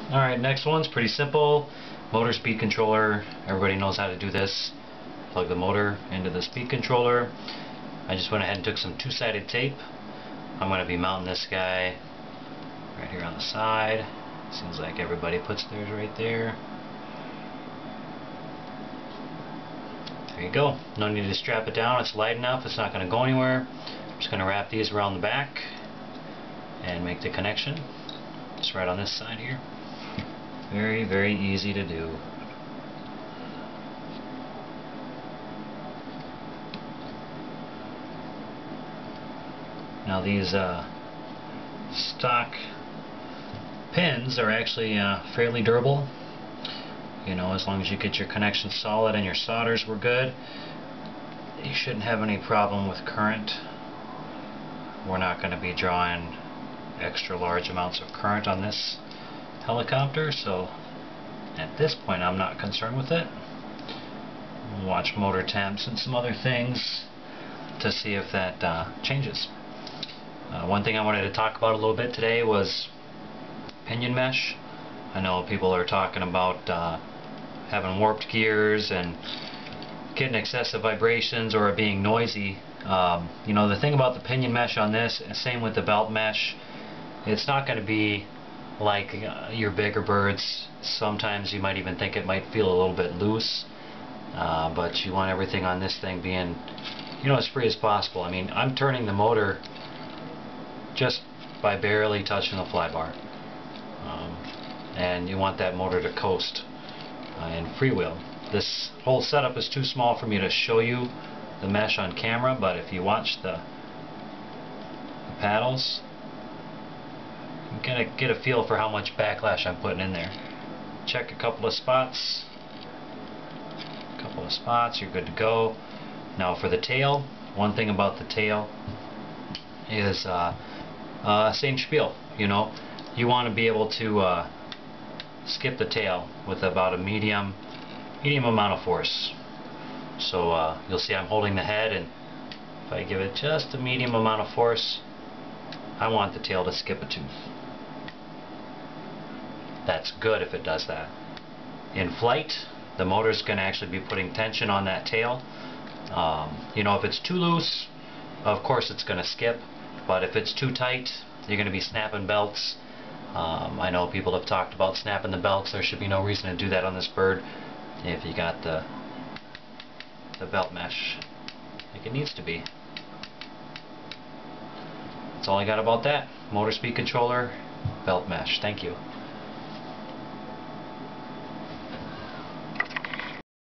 Alright, next one's pretty simple. Motor speed controller. Everybody knows how to do this. Plug the motor into the speed controller. I just went ahead and took some two-sided tape. I'm going to be mounting this guy right here on the side. Seems like everybody puts theirs right there. There you go. No need to strap it down. It's light enough. It's not going to go anywhere. I'm just going to wrap these around the back and make the connection. Just right on this side here. Very, very easy to do. Now these stock pins are actually fairly durable. You know, as long as you get your connection solid and your solders were good, you shouldn't have any problem with current. We're not going to be drawing extra large amounts of current on this helicopter, so at this point I'm not concerned with it. We'll watch motor temps and some other things to see if that changes. One thing I wanted to talk about a little bit today was pinion mesh. I know people are talking about having warped gears and getting excessive vibrations or it being noisy. You know, the thing about the pinion mesh on this, same with the belt mesh, it's not going to be like your bigger birds. Sometimes you might even think it might feel a little bit loose, but you want everything on this thing being, you know, as free as possible. I mean, I'm turning the motor just by barely touching the flybar, and you want that motor to coast in freewheel. This whole setup is too small for me to show you the mesh on camera, but if you watch the paddles, you can get a feel for how much backlash I'm putting in there. Check a couple of spots. You're good to go. Now for the tail, one thing about the tail is same spiel. You know, you want to be able to skip the tail with about a medium amount of force. So you'll see I'm holding the head, and if I give it just a medium amount of force, I want the tail to skip a tooth. That's good if it does that. In flight, the motor's going to actually be putting tension on that tail. You know, if it's too loose, of course it's going to skip, but if it's too tight, you're going to be snapping belts. I know people have talked about snapping the belts. There should be no reason to do that on this bird if you got the belt mesh like it needs to be. That's all I got about that. Motor speed controller, belt mesh. Thank you.